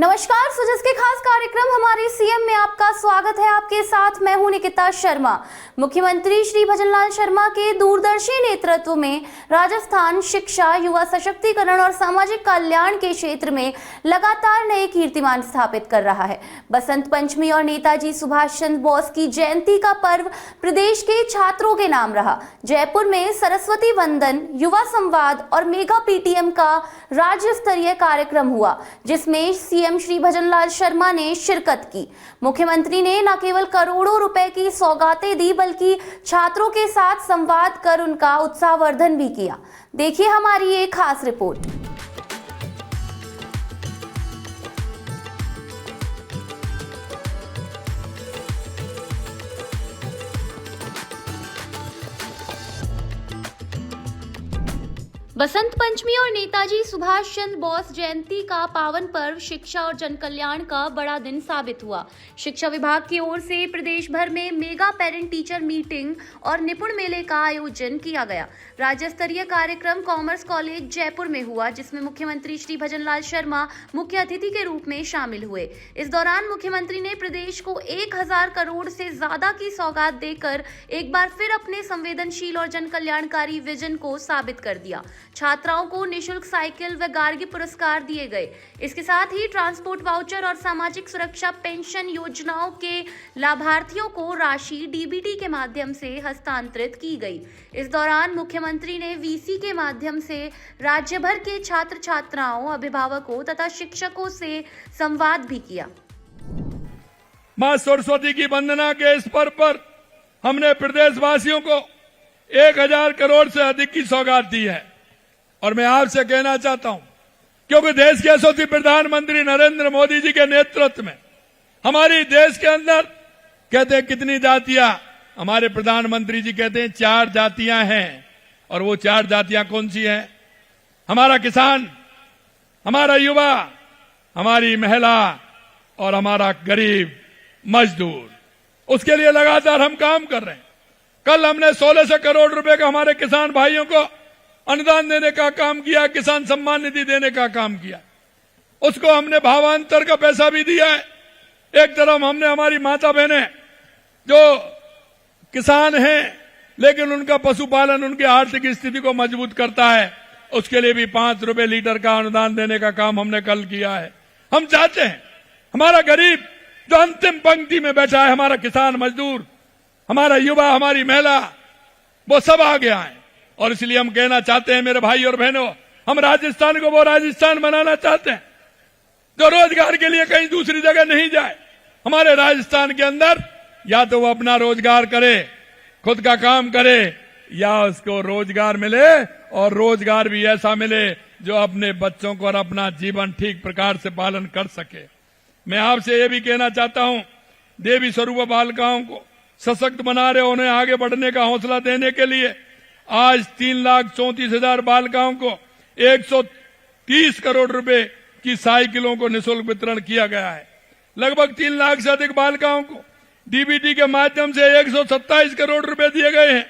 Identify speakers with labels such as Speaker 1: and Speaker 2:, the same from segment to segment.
Speaker 1: नमस्कार, सुजस के खास कार्यक्रम हमारे सीएम में आपका स्वागत है। आपके साथ मैं हूं निकिता शर्मा। मुख्यमंत्री श्री भजनलाल शर्मा के दूरदर्शी नेतृत्व में राजस्थान शिक्षा, युवा सशक्तिकरण और सामाजिक कल्याण के क्षेत्र में लगातार नए कीर्तिमान स्थापित कर रहा है। बसंत पंचमी और नेताजी सुभाष चंद्र बोस की जयंती का पर्व प्रदेश के छात्रों के नाम रहा। जयपुर में सरस्वती वंदन, युवा संवाद और मेगा पीटीएम का राज्य स्तरीय कार्यक्रम हुआ, जिसमें सीएम श्री भजनलाल शर्मा ने शिरकत की। मुख्यमंत्री ने न केवल करोड़ों रुपए की सौगातें दी, बल्कि छात्रों के साथ संवाद कर उनका उत्साहवर्धन भी किया। देखिए हमारी एक खास रिपोर्ट। बसंत पंचमी और नेताजी सुभाष चंद्र बोस जयंती का पावन पर्व शिक्षा और जन कल्याण का बड़ा दिन साबित हुआ। शिक्षा विभाग की ओर से प्रदेश भर में मेगा पेरेंट टीचर मीटिंग और निपुण मेले का आयोजन किया गया। राज्य स्तरीय कार्यक्रम कॉमर्स कॉलेज जयपुर में हुआ, जिसमें मुख्यमंत्री श्री भजनलाल शर्मा मुख्य अतिथि के रूप में शामिल हुए। इस दौरान मुख्यमंत्री ने प्रदेश को 1000 करोड़ से ज्यादा की सौगात देकर एक बार फिर अपने संवेदनशील और जन कल्याणकारी विजन को साबित कर दिया। छात्राओं को निशुल्क साइकिल व गार्गी पुरस्कार दिए गए। इसके साथ ही ट्रांसपोर्ट वाउचर और सामाजिक सुरक्षा पेंशन योजनाओं के लाभार्थियों को राशि डीबीटी के माध्यम से हस्तांतरित की गई। इस दौरान मुख्यमंत्री ने वीसी के माध्यम से राज्य भर के छात्र छात्राओं, अभिभावकों तथा शिक्षकों से संवाद भी किया।
Speaker 2: मां सरस्वती की वंदना के इस पर्व पर हमने प्रदेशवासियों को 1000 करोड़ से अधिक की सौगात दी है। और मैं आपसे कहना चाहता हूं, क्योंकि देश के यशस्वी प्रधानमंत्री नरेंद्र मोदी जी के नेतृत्व में हमारी देश के अंदर कहते हैं कितनी जातियां, हमारे प्रधानमंत्री जी कहते हैं 4 जातियां हैं। और वो 4 जातियां कौन सी हैं? हमारा किसान, हमारा युवा, हमारी महिला और हमारा गरीब मजदूर। उसके लिए लगातार हम काम कर रहे हैं। कल हमने 1600 करोड़ रुपए का हमारे किसान भाइयों को अनुदान देने का काम किया, किसान सम्मान निधि देने का काम किया। उसको हमने भावांतर का पैसा भी दिया है। एक तरफ हमने हमारी माता बहनें जो किसान हैं, लेकिन उनका पशुपालन उनकी आर्थिक स्थिति को मजबूत करता है, उसके लिए भी 5 रुपए लीटर का अनुदान देने का काम हमने कल किया है। हम चाहते हैं हमारा गरीब जो अंतिम पंक्ति में बैठा है, हमारा किसान मजदूर, हमारा युवा, हमारी महिला, वो सब आगे आए। और इसलिए हम कहना चाहते हैं मेरे भाई और बहनों, हम राजस्थान को वो राजस्थान बनाना चाहते हैं जो रोजगार के लिए कहीं दूसरी जगह नहीं जाए। हमारे राजस्थान के अंदर या तो वो अपना रोजगार करे, खुद का काम करे, या उसको रोजगार मिले, और रोजगार भी ऐसा मिले जो अपने बच्चों को और अपना जीवन ठीक प्रकार से पालन कर सके। मैं आपसे ये भी कहना चाहता हूं, देवी स्वरूप बालिकाओं को सशक्त बना रहे, उन्हें आगे बढ़ने का हौसला देने के लिए आज 3,34,000 बालिकाओं को 130 करोड़ रुपए की साइकिलों को निःशुल्क वितरण किया गया है। लगभग 3 लाख से अधिक बालिकाओं को डीबीटी के माध्यम से 127 करोड़ रुपए दिए गए हैं।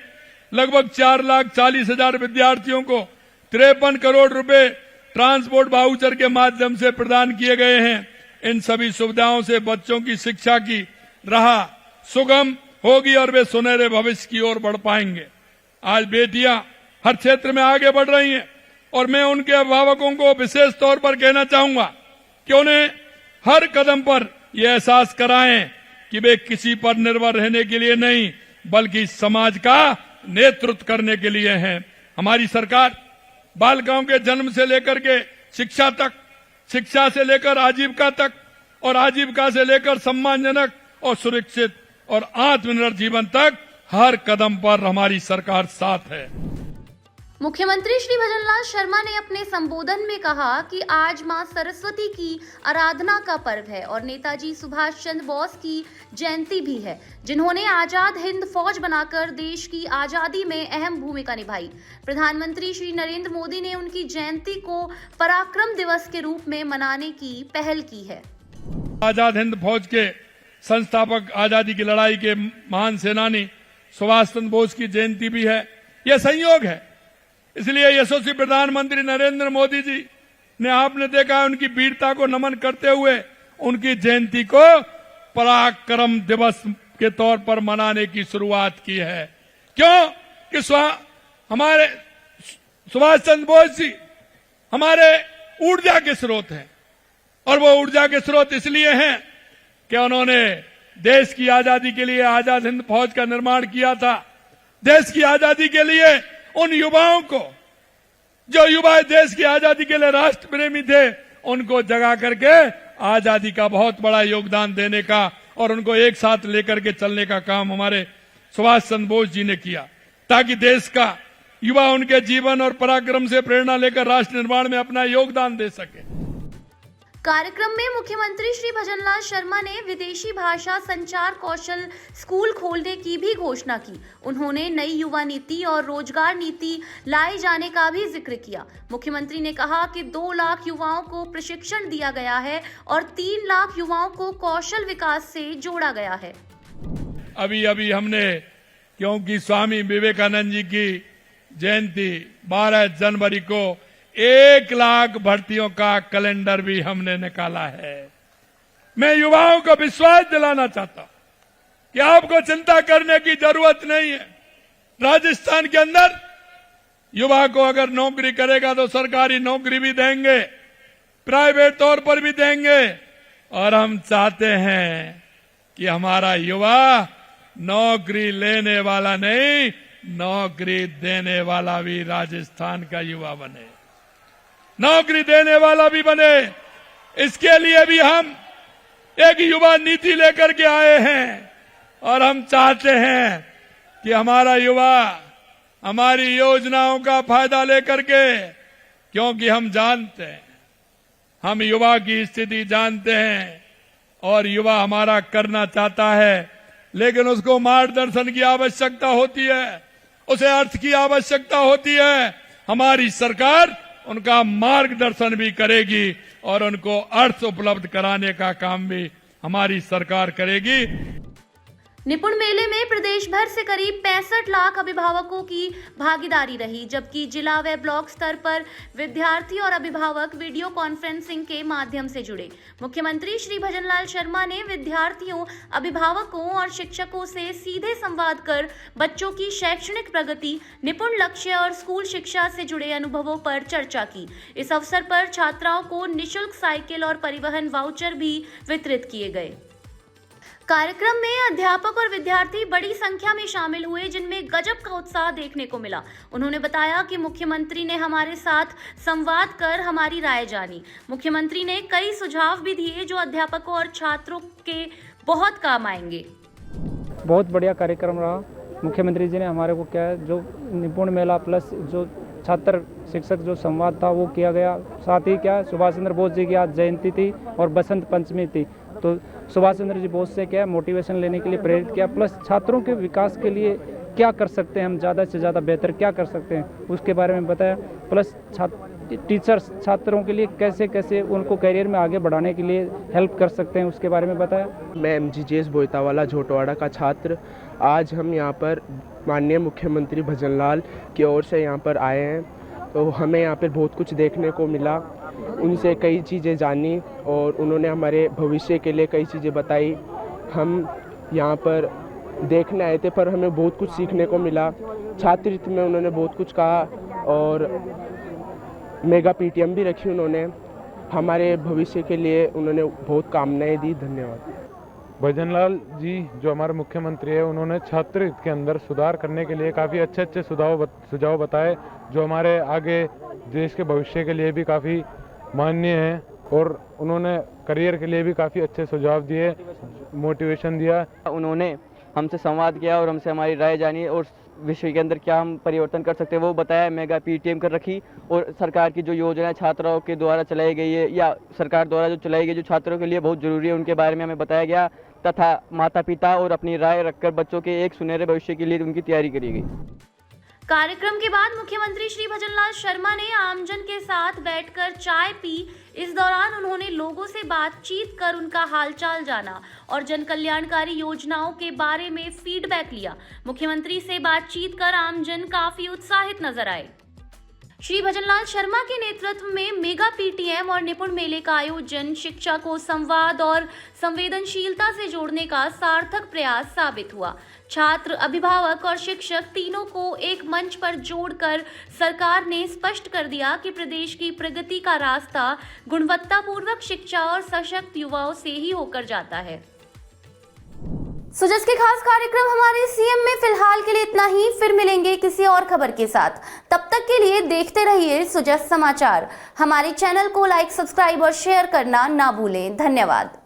Speaker 2: लगभग 4,40,000 विद्यार्थियों को 53 करोड़ रुपए ट्रांसपोर्ट वाउचर के माध्यम से प्रदान किए गए हैं। इन सभी सुविधाओं से बच्चों की शिक्षा की राह सुगम होगी और वे सुनहरे भविष्य की ओर बढ़ पाएंगे। आज बेटियां हर क्षेत्र में आगे बढ़ रही हैं, और मैं उनके अभिभावकों को विशेष तौर पर कहना चाहूंगा कि उन्हें हर कदम पर यह एहसास कराएं कि वे किसी पर निर्भर रहने के लिए नहीं, बल्कि समाज का नेतृत्व करने के लिए हैं। हमारी सरकार बालिकाओं के जन्म से लेकर के शिक्षा तक, शिक्षा से लेकर आजीविका तक, और आजीविका से लेकर सम्मानजनक और सुरक्षित और आत्मनिर्भर जीवन तक हर कदम पर हमारी सरकार साथ है।
Speaker 1: मुख्यमंत्री श्री भजनलाल शर्मा ने अपने संबोधन में कहा कि आज मां सरस्वती की आराधना का पर्व है और नेताजी सुभाष चंद्र बोस की जयंती भी है, जिन्होंने आजाद हिंद फौज बनाकर देश की आजादी में अहम भूमिका निभाई। प्रधानमंत्री श्री नरेंद्र मोदी ने उनकी जयंती को पराक्रम दिवस के रूप में मनाने की पहल की है।
Speaker 2: आजाद हिंद फौज के संस्थापक, आजादी की लड़ाई के महान सेनानी सुभाष चंद्र बोस की जयंती भी है। यह संयोग है, इसलिए यशस्वी प्रधानमंत्री नरेंद्र मोदी जी ने आपने देखा है उनकी वीरता को नमन करते हुए उनकी जयंती को पराक्रम दिवस के तौर पर मनाने की शुरुआत की है। क्यों कि हमारे सुभाष चंद्र बोस जी हमारे ऊर्जा के स्रोत हैं, और वो ऊर्जा के स्रोत इसलिए हैं कि उन्होंने देश की आजादी के लिए आजाद हिंद फौज का निर्माण किया था। देश की आजादी के लिए उन युवाओं को, जो युवा देश की आजादी के लिए राष्ट्र प्रेमी थे, उनको जगा करके आजादी का बहुत बड़ा योगदान देने का और उनको एक साथ लेकर के चलने का काम हमारे सुभाष चंद्र बोस जी ने किया, ताकि देश का युवा उनके जीवन और पराक्रम से प्रेरणा लेकर राष्ट्र निर्माण में अपना योगदान दे सके।
Speaker 1: कार्यक्रम में मुख्यमंत्री श्री भजनलाल शर्मा ने विदेशी भाषा संचार कौशल स्कूल खोलने की भी घोषणा की। उन्होंने नई युवा नीति और रोजगार नीति लाए जाने का भी जिक्र किया। मुख्यमंत्री ने कहा कि 2 लाख युवाओं को प्रशिक्षण दिया गया है और 3 लाख युवाओं को कौशल विकास से जोड़ा गया है।
Speaker 2: अभी अभी हमने, क्योंकि स्वामी विवेकानंद जी की जयंती 12 जनवरी को 1 लाख भर्तियों का कैलेंडर भी हमने निकाला है। मैं युवाओं को विश्वास दिलाना चाहता हूं कि आपको चिंता करने की जरूरत नहीं है। राजस्थान के अंदर युवा को अगर नौकरी करेगा तो सरकारी नौकरी भी देंगे, प्राइवेट तौर पर भी देंगे, और हम चाहते हैं कि हमारा युवा नौकरी लेने वाला नहीं, नौकरी देने वाला भी राजस्थान का युवा बने, नौकरी देने वाला भी बने। इसके लिए भी हम एक युवा नीति लेकर के आए हैं और हम चाहते हैं कि हमारा युवा हमारी योजनाओं का फायदा लेकर के, क्योंकि हम जानते हैं, हम युवा की स्थिति जानते हैं और युवा हमारा करना चाहता है, लेकिन उसको मार्गदर्शन की आवश्यकता होती है, उसे अर्थ की आवश्यकता होती है। हमारी सरकार उनका मार्गदर्शन भी करेगी और उनको अर्थ उपलब्ध कराने का काम भी हमारी सरकार करेगी।
Speaker 1: निपुण मेले में प्रदेश भर से करीब 65 लाख अभिभावकों की भागीदारी रही, जबकि जिला व ब्लॉक स्तर पर विद्यार्थी और अभिभावक वीडियो कॉन्फ्रेंसिंग के माध्यम से जुड़े। मुख्यमंत्री श्री भजनलाल शर्मा ने विद्यार्थियों, अभिभावकों और शिक्षकों से सीधे संवाद कर बच्चों की शैक्षणिक प्रगति, निपुण लक्ष्य और स्कूल शिक्षा से जुड़े अनुभवों पर चर्चा की। इस अवसर पर छात्राओं को निःशुल्क साइकिल और परिवहन वाउचर भी वितरित किए गए। कार्यक्रम में अध्यापक और विद्यार्थी बड़ी संख्या में शामिल हुए, जिनमें गजब का उत्साह देखने को मिला। उन्होंने बताया कि मुख्यमंत्री ने हमारे साथ संवाद कर हमारी राय जानी। मुख्यमंत्री ने कई सुझाव भी दिए जो अध्यापकों और छात्रों के बहुत काम आएंगे।
Speaker 3: बहुत बढ़िया कार्यक्रम रहा। मुख्यमंत्री जी ने हमारे को क्या है, जो निपुण मेला प्लस जो छात्र शिक्षक जो संवाद था वो किया गया। साथ ही क्या, सुभाष चंद्र बोस जी की आज जयंती थी और बसंत पंचमी थी, तो सुभाष चंद्र जी बोस से क्या मोटिवेशन लेने के लिए प्रेरित किया, प्लस छात्रों के विकास के लिए क्या कर सकते हैं हम, ज़्यादा से ज़्यादा बेहतर क्या कर सकते हैं उसके बारे में बताया। प्लस टीचर्स छात्रों के लिए कैसे कैसे उनको करियर में आगे बढ़ाने के लिए हेल्प कर सकते हैं उसके बारे में बताया।
Speaker 4: मैं MGJS बोईतावाला झोटवाड़ा का छात्र, आज हम यहाँ पर माननीय मुख्यमंत्री भजनलाल की ओर से यहाँ पर आए हैं, तो हमें यहाँ पर बहुत कुछ देखने को मिला। उनसे कई चीज़ें जानी और उन्होंने हमारे भविष्य के लिए कई चीज़ें बताई। हम यहाँ पर देखने आए थे पर हमें बहुत कुछ सीखने को मिला। छात्रवृत्ति में उन्होंने बहुत कुछ कहा और मेगा PTM भी रखी उन्होंने। हमारे भविष्य के लिए उन्होंने बहुत कामनाएं दी। धन्यवाद।
Speaker 5: भजनलाल जी जो हमारे मुख्यमंत्री है, उन्होंने छात्रवृत्ति के अंदर सुधार करने के लिए काफ़ी अच्छे अच्छे सुझाव बताए जो हमारे आगे देश के भविष्य के लिए भी काफ़ी मान्य है, और उन्होंने करियर के लिए भी काफ़ी अच्छे सुझाव दिए, मोटिवेशन दिया।
Speaker 6: उन्होंने हमसे संवाद किया और हमसे हमारी राय जानी और विश्व के अंदर क्या हम परिवर्तन कर सकते हैं वो बताया। मेगा PTM कर रखी और सरकार की जो योजनाएं छात्राओं के द्वारा चलाई गई है या सरकार द्वारा जो चलाई गई जो छात्रों के लिए बहुत जरूरी है उनके बारे में हमें बताया गया, तथा माता पिता और अपनी राय रखकर बच्चों के एक सुनहरे भविष्य के लिए उनकी तैयारी करी गई।
Speaker 1: कार्यक्रम के बाद मुख्यमंत्री श्री भजनलाल शर्मा ने आमजन के साथ बैठकर चाय पी। इस दौरान उन्होंने लोगों से बातचीत कर उनका हालचाल जाना और जन कल्याणकारी योजनाओं के बारे में फीडबैक लिया। मुख्यमंत्री से बातचीत कर आमजन काफी उत्साहित नजर आए। श्री भजनलाल शर्मा के नेतृत्व में मेगा पीटीएम और निपुण मेले का आयोजन शिक्षा को संवाद और संवेदनशीलता से जोड़ने का सार्थक प्रयास साबित हुआ। छात्र, अभिभावक और शिक्षक तीनों को एक मंच पर जोड़कर सरकार ने स्पष्ट कर दिया कि प्रदेश की प्रगति का रास्ता गुणवत्तापूर्वक शिक्षा और सशक्त युवाओं से ही होकर जाता है। सुजस के खास कार्यक्रम हमारे सीएम में फिलहाल के लिए इतना ही। फिर मिलेंगे किसी और खबर के साथ। तब तक के लिए देखते रहिए सुजस समाचार। हमारे चैनल को लाइक, सब्सक्राइब और शेयर करना ना भूलें। धन्यवाद।